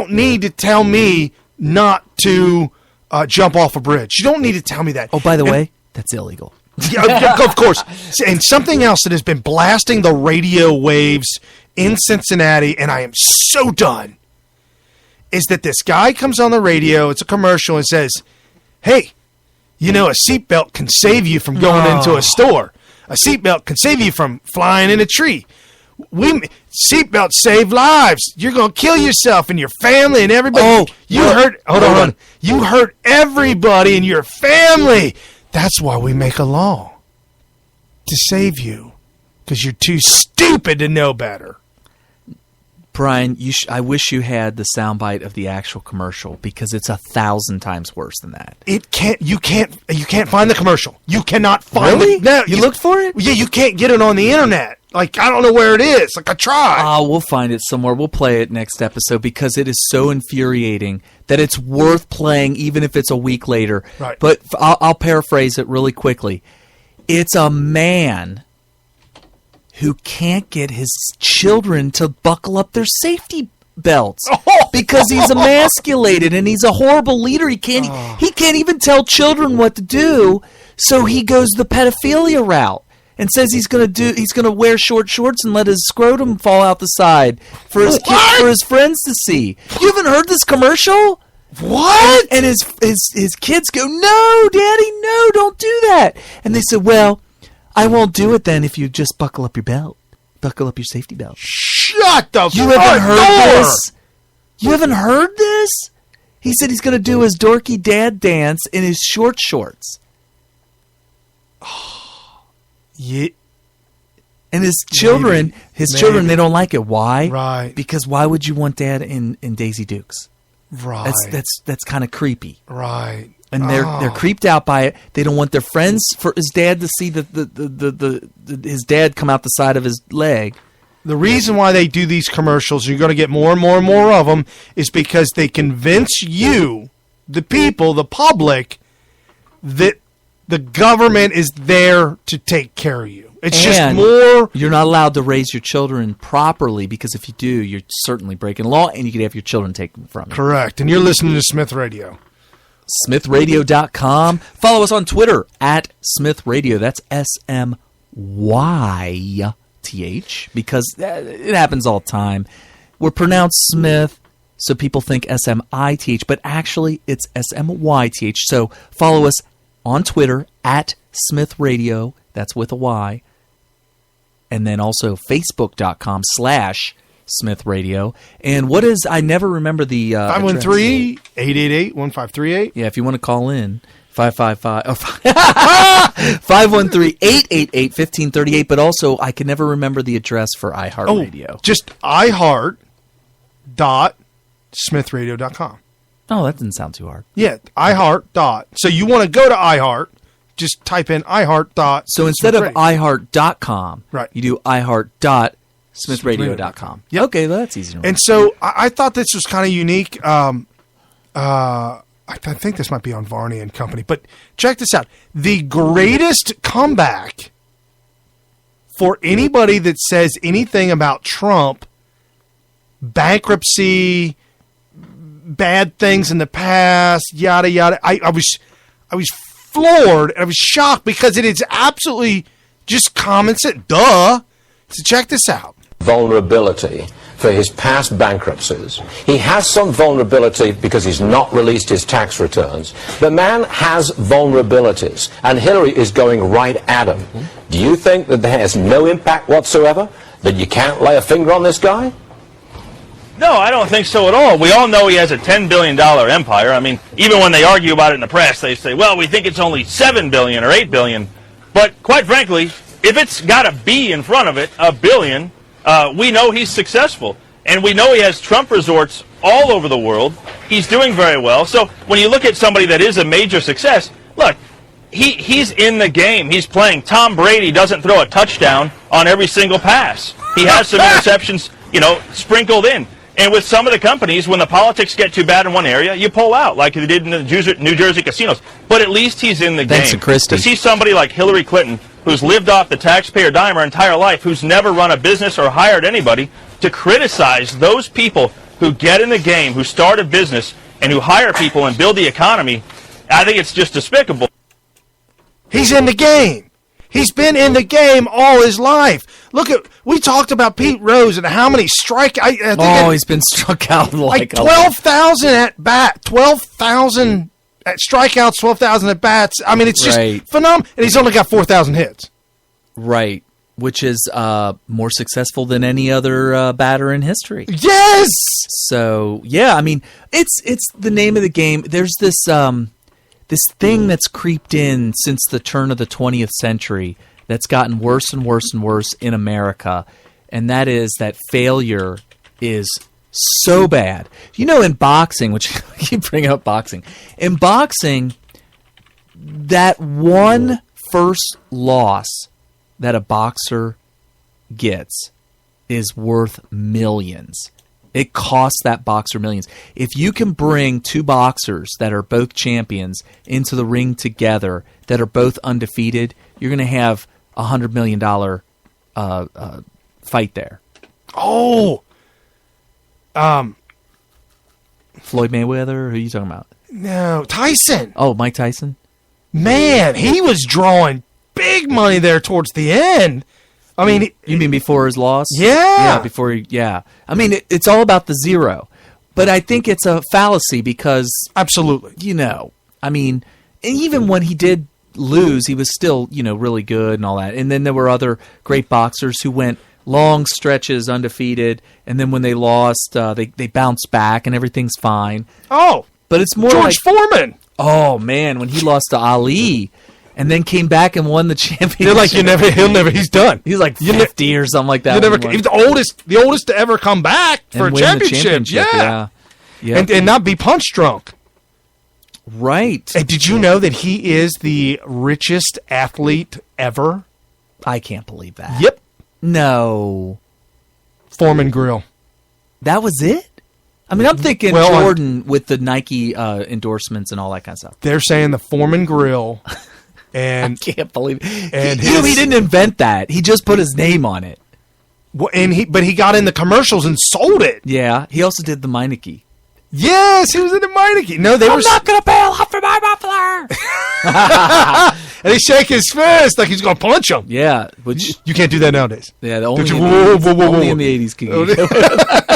don't need to tell me not to jump off a bridge. You don't need to tell me that. Oh, by the way, that's illegal. Yeah, of course. And something else that has been blasting the radio waves in Cincinnati, and I am so done, is that this guy comes on the radio, it's a commercial, and says, hey, you know, a seatbelt can save you from going into a store. A seatbelt can save you from flying in a tree. Seatbelts save lives. You're going to kill yourself and your family and everybody. Hold on. You hurt everybody in your family. That's why we make a law. To save you. Because you're too stupid to know better. Brian, I wish you had the soundbite of the actual commercial because it's 1,000 times worse than that. You can't find the commercial. You cannot find it. No, you looked for it? Yeah, you can't get it on the internet. Like, I don't know where it is. Like, I tried. We'll find it somewhere. We'll play it next episode because it is so infuriating that it's worth playing even if it's a week later. Right. But I'll paraphrase it really quickly. It's a man who can't get his children to buckle up their safety belts because he's emasculated and he's a horrible leader. He can't even tell children what to do, so he goes the pedophilia route and says he's going to wear short shorts and let his scrotum fall out the side for his friends to see. You haven't heard this commercial? What? And his kids go, "No, Daddy, no, don't do that." And they said, "Well, I won't do it then if you just buckle up your belt. Buckle up your safety belt." Shut the You haven't heard this? You haven't heard this? He said he's going to do his dorky dad dance in his short shorts. Yeah. And his children, they don't like it. Why? Right. Because why would you want Dad in Daisy Dukes? Right. That's kind of creepy. Right. And they're creeped out by it. They don't want their friends for his dad to see his dad come out the side of his leg. The reason why they do these commercials, you're going to get more and more and more of them, is because they convince you, the people, the public, that the government is there to take care of you. It's just more. You're not allowed to raise your children properly because if you do, you're certainly breaking law and you could have your children taken from you. Correct. And you're listening to Smith Radio. SmithRadio.com. Follow us on Twitter at Smith Radio. That's SMYTH because it happens all the time. We're pronounced Smith, so people think SMITH, but actually it's SMYTH. So follow us on Twitter at Smith Radio. That's with a Y. And then also Facebook.com/Smith Radio. And what is, I never remember the 513-888-1538. Yeah, if you want to call in, 513-888-1538. But also, I can never remember the address for iHeartRadio. Just iHeart.smithradio.com. Oh, that didn't sound too hard. Yeah, iHeart. So you want to go to iHeart, just type in iHeart. So instead of iHeart.com, right, you do iHeart.smithradio.com. Yep. Okay, well, that's easy to remember. And so I thought this was kind of unique. I think this might be on Varney and Company, but check this out. The greatest comeback for anybody that says anything about Trump, bankruptcy, bad things in the past, yada yada. I was floored and I was shocked because it is absolutely just common sense. Duh. So check this out. Vulnerability for his past bankruptcies. He has some vulnerability because he's not released his tax returns. The man has vulnerabilities, and Hillary is going right at him. Do you think that there has no impact whatsoever? That you can't lay a finger on this guy? No, I don't think so at all. We all know he has a $10 billion empire. I mean, even when they argue about it in the press, they say, well, we think it's only $7 billion or $8 billion. But quite frankly, if it's got a B in front of it, a billion, we know he's successful. And we know he has Trump resorts all over the world. He's doing very well. So when you look at somebody that is a major success, look, he's in the game. He's playing. Tom Brady doesn't throw a touchdown on every single pass. He has some interceptions, sprinkled in. And with some of the companies, when the politics get too bad in one area, you pull out, like they did in the New Jersey casinos. But at least he's in the game. Thanks to Christie. To see somebody like Hillary Clinton, who's lived off the taxpayer dime her entire life, who's never run a business or hired anybody, to criticize those people who get in the game, who start a business, and who hire people and build the economy, I think it's just despicable. He's in the game. He's been in the game all his life. Look we talked about Pete Rose and how many he's been struck out like 12,000 at bat, 12,000 at strikeouts, 12,000 at bats. I mean, it's just phenomenal. And he's only got 4,000 hits. Right, which is more successful than any other batter in history. Yes. So yeah, I mean, it's the name of the game. There's this this thing that's creeped in since the turn of the 20th century that's gotten worse and worse and worse in America, and that is that failure is so bad. You know, in boxing, which you bring up boxing, in boxing, that one first loss that a boxer gets is worth millions. It costs that boxer millions. If you can bring two boxers that are both champions into the ring together, that are both undefeated, you're going to have $100 million fight there. Oh, Floyd Mayweather? Who are you talking about? No, Tyson. Oh, Mike Tyson? Man, he was drawing big money there towards the end. I mean, you mean before his loss? Yeah. Yeah. I mean, it's all about the zero. But I think it's a fallacy because... Absolutely. You know, I mean, and even when he did lose, he was still, really good and all that. And then there were other great boxers who went long stretches undefeated, and then when they lost, they bounced back and everything's fine. Oh. But it's more George Foreman. Oh, man, when he lost to Ali... and then came back and won the championship. They're like, he's done. He's like 50 or something like that. He's the oldest to ever come back for a championship. Yeah. And not be punch drunk. Right. And did you know that he is the richest athlete ever? I can't believe that. Yep. No. Foreman Grill. That was it? I mean, I'm thinking Jordan with the Nike endorsements and all that kind of stuff. They're saying the Foreman Grill. And I can't believe it. And he didn't invent that. He just put his name on it. But he got in the commercials and sold it. Yeah. He also did the Meineke. Yes, he was in the Meineke. No, I'm not going to bail out for my muffler. And he shake his fist like he's going to punch him. Yeah. Which you can't do that nowadays. Yeah, only in the 80s can you do it.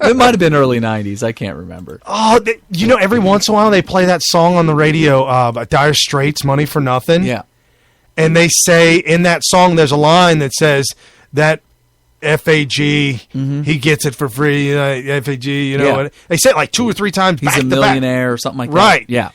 It might have been early 90s. I can't remember. Oh, every once in a while they play that song on the radio, Dire Straits, Money for Nothing. Yeah. And they say in that song there's a line that says that FAG, he gets it for free, FAG, And they say it like 2 or 3 times He's back a to millionaire back. Or something like that. Right. Yeah.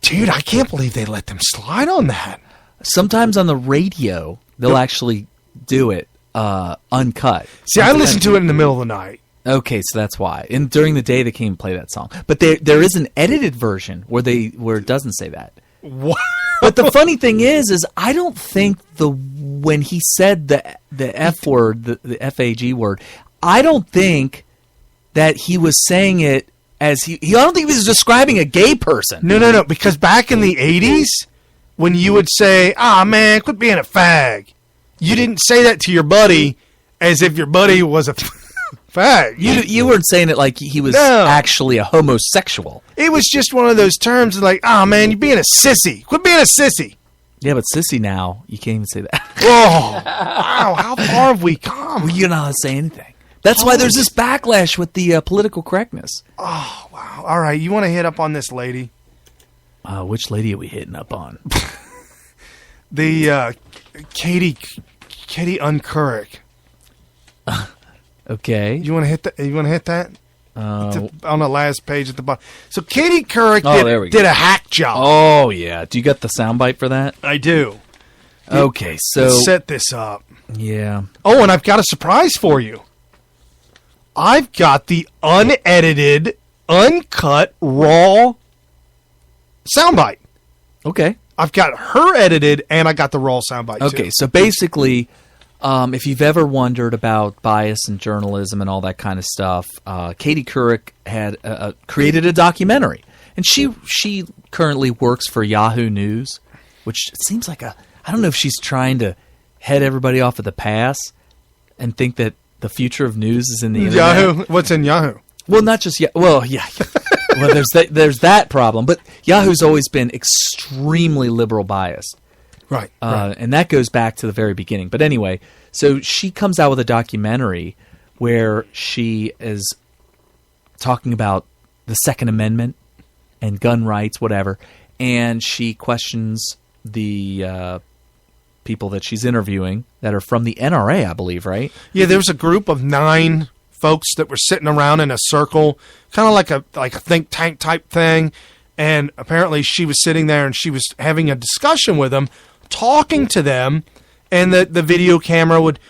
Dude, I can't believe they let them slide on that. Sometimes on the radio, they'll actually do it uncut. See, I listen to it in the middle of the night. Okay, so that's why. And during the day, they can't play that song. But there is an edited version where it doesn't say that. What? But the funny thing is I don't think when he said the F word, the FAG word, I don't think that he was saying it as I don't think he was describing a gay person. No, because back in the 80s, when you would say, man, quit being a fag, you didn't say that to your buddy as if your buddy was a fag. You weren't saying it like he was actually a homosexual. It was just one of those terms like, man, you're being a sissy. Quit being a sissy. Yeah, but sissy now, you can't even say that. Oh, wow, how far have we come? Well, you're not allowed to say anything. That's why there's this backlash with the political correctness. Oh, wow. All right, you want to hit up on this lady? Which lady are we hitting up on? The Katie Uncurrick. Okay. You want to hit that? On the last page at the bottom. So Katie Couric did a hack job. Oh yeah. Do you got the soundbite for that? I do. Okay, so let's set this up. Yeah. Oh, and I've got a surprise for you. I've got the unedited, uncut, raw soundbite. Okay. I've got her edited, and I got the raw soundbite too. Okay, so basically, if you've ever wondered about bias in journalism and all that kind of stuff, Katie Couric had created a documentary, and she currently works for Yahoo News, which seems like I don't know if she's trying to head everybody off at the pass and think that the future of news is in the internet. Yahoo. What's in Yahoo? Well, not just Well, yeah. Well, there's that problem, but Yahoo's always been extremely liberal biased. Right. Right. And that goes back to the very beginning. But anyway, so she comes out with a documentary where she is talking about the Second Amendment and gun rights, whatever, and she questions the people that she's interviewing that are from the NRA, I believe, right? Yeah, there was a group of 9 folks that were sitting around in a circle, kind of like a think tank type thing, and apparently she was sitting there and she was having a discussion with them, talking to them, and the video camera would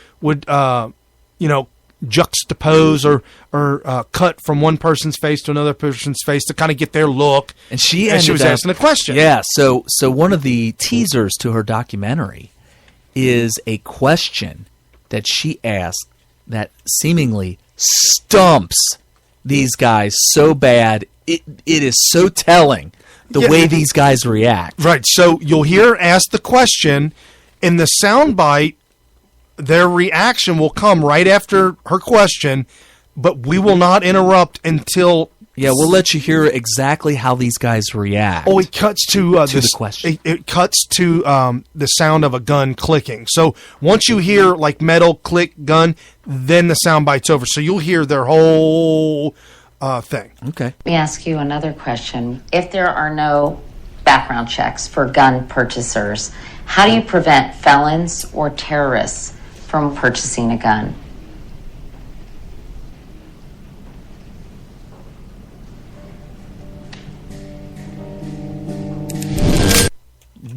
juxtapose or cut from one person's face to another person's face to kind of get their look. And she was asking a question. Yeah, so one of the teasers to her documentary is a question that she asked that seemingly stumps these guys so bad. It is so telling the way these guys react. Right. So you'll hear her ask the question, in the soundbite, their reaction will come right after her question, but we will not interrupt until... Yeah, we'll let you hear exactly how these guys react. Oh, it cuts to the question. It cuts to the sound of a gun clicking. So once you hear like metal click gun, then the soundbite's over. So you'll hear their whole thing. Okay. Let me ask you another question. If there are no background checks for gun purchasers, how do you prevent felons or terrorists from purchasing a gun?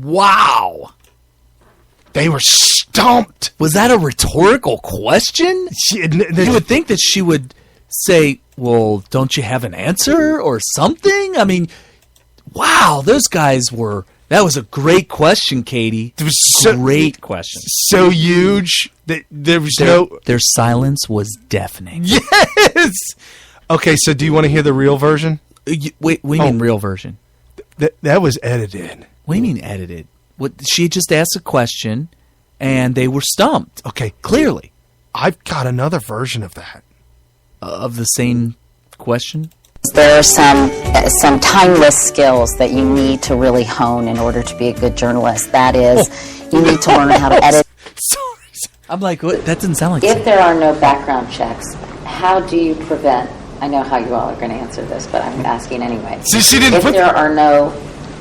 Wow. They were stumped. Was that a rhetorical question? You would think that she would say, well, don't you have an answer or something? I mean, wow, those guys were... That was a great question, Katie. It was great question. So huge that there was Their silence was deafening. Yes! Okay, so do you want to hear the real version? Wait, what do you mean real version? That was edited. What do you mean edited? What, she just asked a question, and they were stumped. Okay. Clearly. I've got another version of that. Of the same question? There are some timeless skills that you need to really hone in order to be a good journalist. That is, you need to learn how to edit. Sorry. I'm like, what? That doesn't sound like... If there are no background checks, how do you prevent... I know how you all are going to answer this, but I'm asking anyway. She didn't if there are no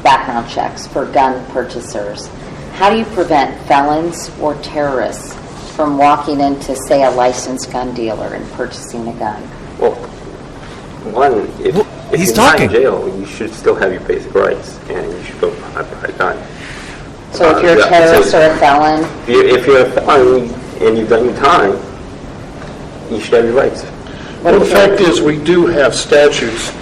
background checks for gun purchasers, how do you prevent felons or terrorists from walking into, say, a licensed gun dealer and purchasing a gun? Well, one, if he's you're talking. not in jail, you should still have your basic rights, and you should go buy a gun. So if you're a terrorist or a felon? If you're a felon and you've done your time, you should have your rights. Well, the fact is, we do have statutes,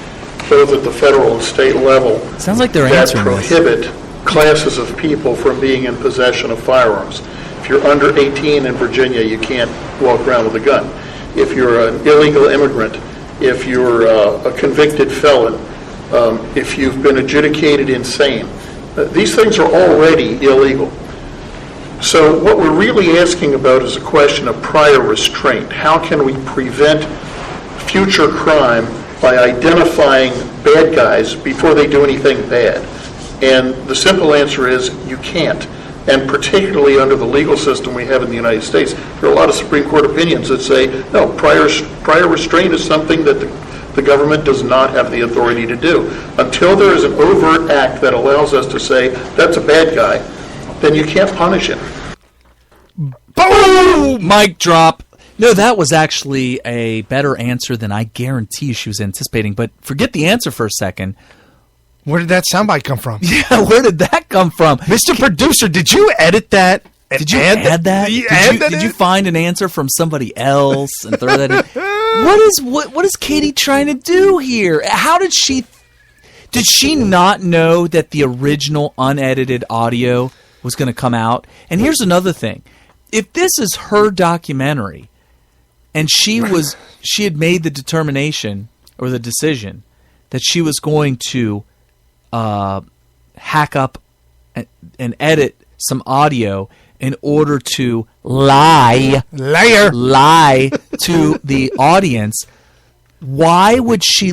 both at the federal and state level, Sounds like they're that answering this. prohibit classes of people from being in possession of firearms. If you're under 18 in Virginia, you can't walk around with a gun. If you're an illegal immigrant, if you're a convicted felon, if you've been adjudicated insane, these things are already illegal. So what we're really asking about is a question of prior restraint. How can we prevent future crime by identifying bad guys before they do anything bad? And the simple answer is you can't. And particularly under the legal system we have in the United States, there are a lot of Supreme Court opinions that say, no, prior restraint is something that the government does not have the authority to do. Until there is an overt act that allows us to say, that's a bad guy, then you can't punish him. Boom! Mic drop. No, that was actually a better answer than I guarantee she was anticipating. But forget the answer for a second. Where did that soundbite come from? Yeah, where did that come from? Mr. Producer, did you edit that? Did you add that? Did you find an answer from somebody else and throw that in? What is Katie trying to do here? How did she not know that the original unedited audio was going to come out? And here's another thing. If this is her documentary and she had made the determination or the decision that she was going to hack up and edit some audio in order to lie Liar. to the audience. Why would she